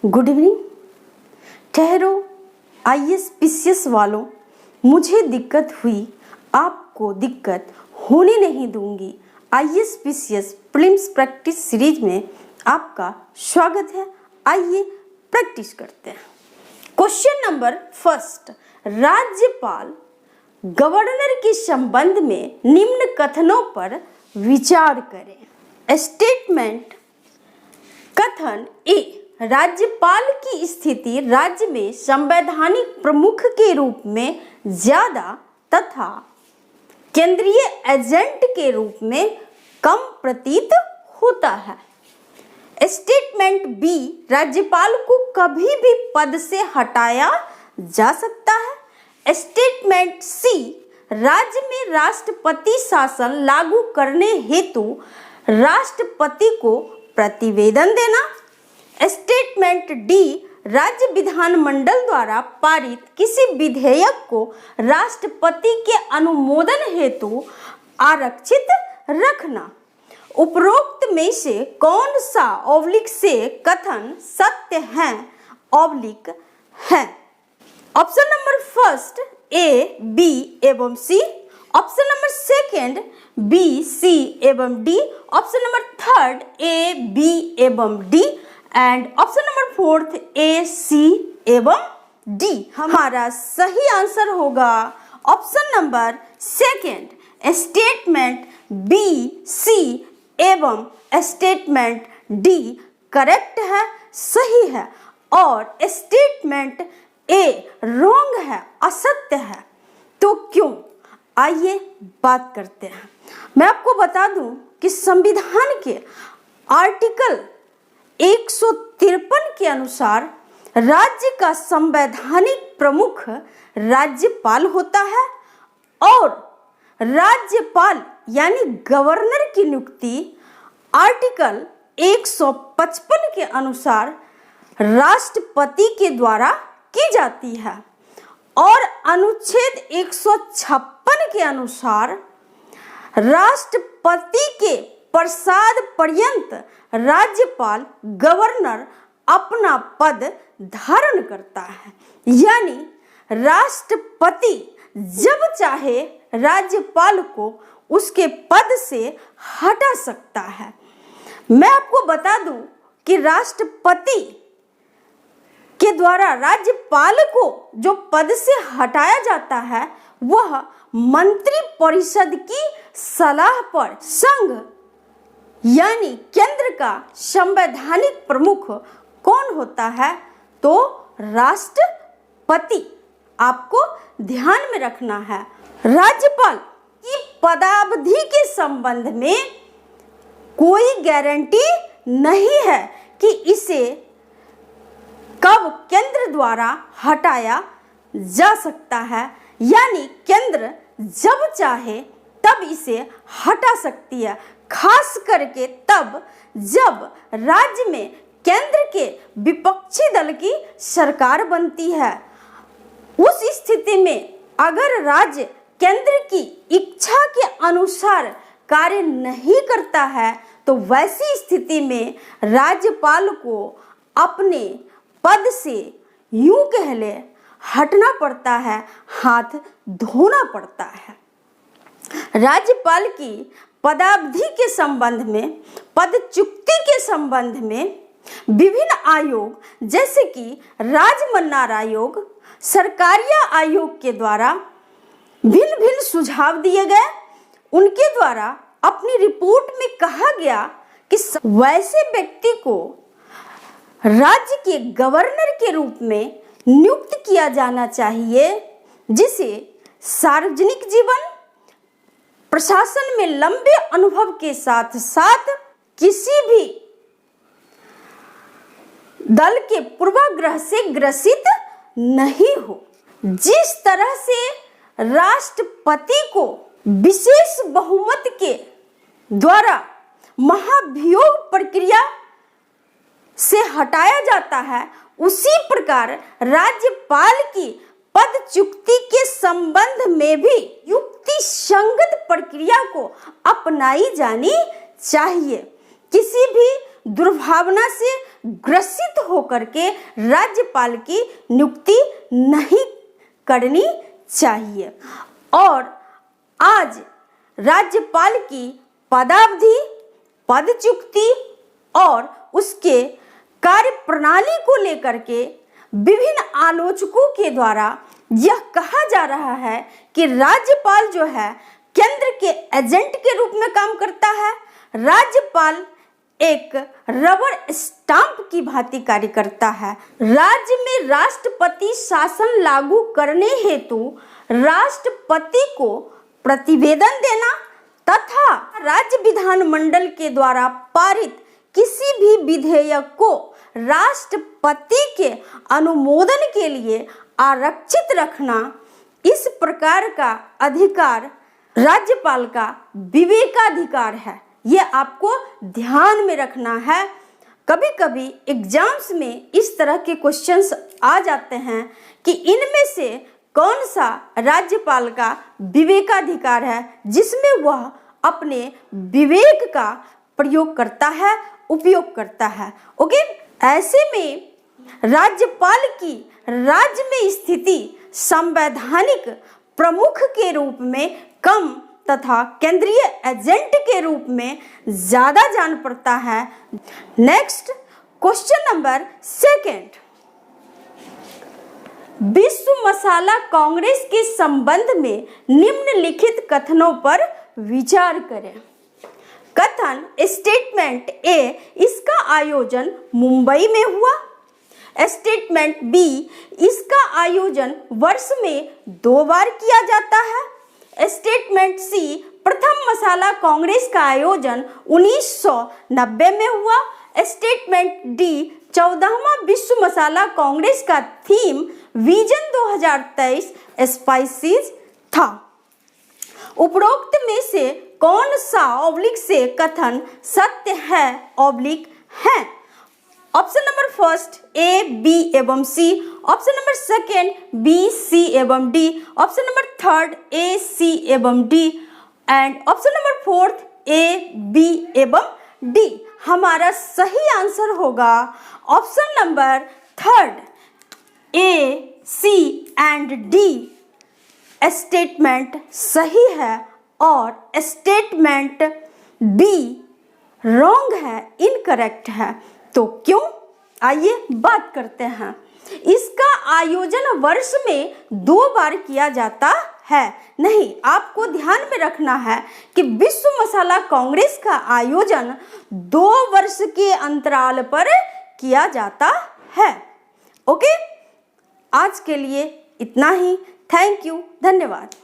Good evening. ठहरो IAS PCS वालों, मुझे दिक्कत हुई, आपको दिक्कत होने नहीं दूंगी। IAS PCS prelims practice series में आपका स्वागत है। आइए प्रैक्टिस करते हैं। क्वेश्चन नंबर फर्स्ट, राज्यपाल गवर्नर के संबंध में निम्न कथनों पर विचार करें। स्टेटमेंट कथन ए, राज्यपाल की स्थिति राज्य में संवैधानिक प्रमुख के रूप में ज्यादा तथा केंद्रीय एजेंट के रूप में कम प्रतीत होता है। स्टेटमेंट बी, राज्यपाल को कभी भी पद से हटाया जा सकता है। स्टेटमेंट सी, राज्य में राष्ट्रपति शासन लागू करने हेतु राष्ट्रपति को प्रतिवेदन देना। स्टेटमेंट डी, राज्य विधानमंडल द्वारा पारित किसी विधेयक को राष्ट्रपति के अनुमोदन हेतु आरक्षित रखना। उपरोक्त में से कौन सा ऑब्लिक से कथन सत्य है ऑब्लिक है? Option number first A, B एवं C. Option number second B, C एवं D. Option number third A, B एवं D and option number fourth A, C एवं डी। हमारा सही आंसर होगा option number second. Statement B, C एवं statement D correct है, सही है, और स्टेटमेंट ए रॉन्ग है, असत्य है। तो क्यों? आइए बात करते हैं। मैं आपको बता दूं कि संविधान के आर्टिकल 153 के अनुसार राज्य का संवैधानिक प्रमुख राज्यपाल होता है और राज्यपाल यानी गवर्नर की नियुक्ति आर्टिकल 155 के अनुसार राष्ट्रपति के द्वारा की जाती है और अनुच्छेद 156 के अनुसार राष्ट्रपति के प्रसाद पर्यंत राज्यपाल गवर्नर अपना पद धारण करता है, यानी राष्ट्रपति जब चाहे राज्यपाल को उसके पद से हटा सकता है। मैं आपको बता दूं कि राष्ट्रपति के द्वारा राज्यपाल को जो पद से हटाया जाता है वह मंत्री परिषद की सलाह पर संघ यानी केंद्र का संवैधानिक प्रमुख कौन होता है? तो राष्ट्रपति। आपको ध्यान में रखना है। राज्यपाल की पदावधि के संबंध में कोई गारंटी नहीं है कि इसे कब केंद्र द्वारा हटाया जा सकता है, यानी केंद्र जब चाहे तब इसे हटा सकती है, खास करके तब जब राज्य में केंद्र के विपक्षी दल की सरकार बनती है। उस स्थिति में अगर राज्य केंद्र की इच्छा के अनुसार कार्य नहीं करता है तो वैसी स्थिति में राज्यपाल को अपने पद से यूं कह ले हटना पड़ता है, हाथ धोना पड़ता है। राज्यपाल की पदावधि के संबंध में, पदच्युति के संबंध में विभिन्न आयोग जैसे कि राजमन्नार आयोग, सरकारिया आयोग के द्वारा भिन्न भिन्न सुझाव दिए गए। उनके द्वारा अपनी रिपोर्ट में कहा गया कि वैसे व्यक्ति को राज्य के गवर्नर के रूप में नियुक्त किया जाना चाहिए जिसे सार्वजनिक जीवन, प्रशासन में लंबे अनुभव के साथ साथ किसी भी दल के पूर्वाग्रह से ग्रसित नहीं हो। जिस तरह से राष्ट्रपति को विशेष बहुमत के द्वारा महाभियोग प्रक्रिया से हटाया जाता है, उसी प्रकार राज्यपाल की पदच्युति के संबंध में भी युक्ति संगत प्रक्रिया को अपनाई जानी चाहिए। किसी भी दुर्भावना से ग्रसित होकर के राज्यपाल की नियुक्ति नहीं करनी चाहिए। और आज राज्यपाल की पदावधि, पदच्युति और उसके कार्य प्रणाली को लेकर के विभिन्न आलोचकों के द्वारा यह कहा जा रहा है कि राज्यपाल जो है केंद्र के एजेंट के रूप में काम करता है। राज्यपाल एक रबर स्टाम्प की भांति कार्य करता है। राज्य में राष्ट्रपति शासन लागू करने हेतु राष्ट्रपति को प्रतिवेदन देना तथा राज्य विधानमंडल के द्वारा पारित किसी भी विधेयक को राष्ट्रपति के अनुमोदन के लिए आरक्षित रखना, इस प्रकार का अधिकार राज्यपाल का विवेकाधिकार है। ये आपको ध्यान में रखना है। कभी कभी एग्जाम्स में इस तरह के क्वेश्चंस आ जाते हैं कि इनमें से कौन सा राज्यपाल का विवेकाधिकार है जिसमें वह अपने विवेक का प्रयोग करता है, उपयोग करता है। ओके, ऐसे में राज्यपाल की राज्य में स्थिति संवैधानिक प्रमुख के रूप में कम तथा केंद्रीय एजेंट के रूप में ज्यादा जान पड़ता है। नेक्स्ट क्वेश्चन नंबर 2, विश्व मसाला कांग्रेस के संबंध में निम्नलिखित कथनों पर विचार करें। कथन स्टेटमेंट ए, इसका आयोजन मुंबई में हुआ। स्टेटमेंट बी, इसका आयोजन वर्ष में 2 बार किया जाता है। स्टेटमेंट सी, प्रथम मसाला कांग्रेस का आयोजन 1990 में हुआ। स्टेटमेंट डी, 14वां विश्व मसाला कांग्रेस का थीम विजन 2023 स्पाइसेस था। उपरोक्त में से कौन सा ऑब्लिक से कथन सत्य है ऑब्लिक है? ऑप्शन नंबर 1 ए, बी एवं C. Option number 2 B, C एवं D. Option number 3 A, C एवं D and option number 4 A, B एवं डी। हमारा सही आंसर होगा option number 3 A, C and D. Statement सही है और स्टेटमेंट बी रॉन्ग है, इनकरेक्ट है। तो क्यों? आइए बात करते हैं। इसका आयोजन वर्ष में 2 बार किया जाता है। नहीं, आपको ध्यान में रखना है कि विश्व मसाला कांग्रेस का आयोजन 2 वर्ष के अंतराल पर किया जाता है। ओके, आज के लिए इतना ही। थैंक यू, धन्यवाद।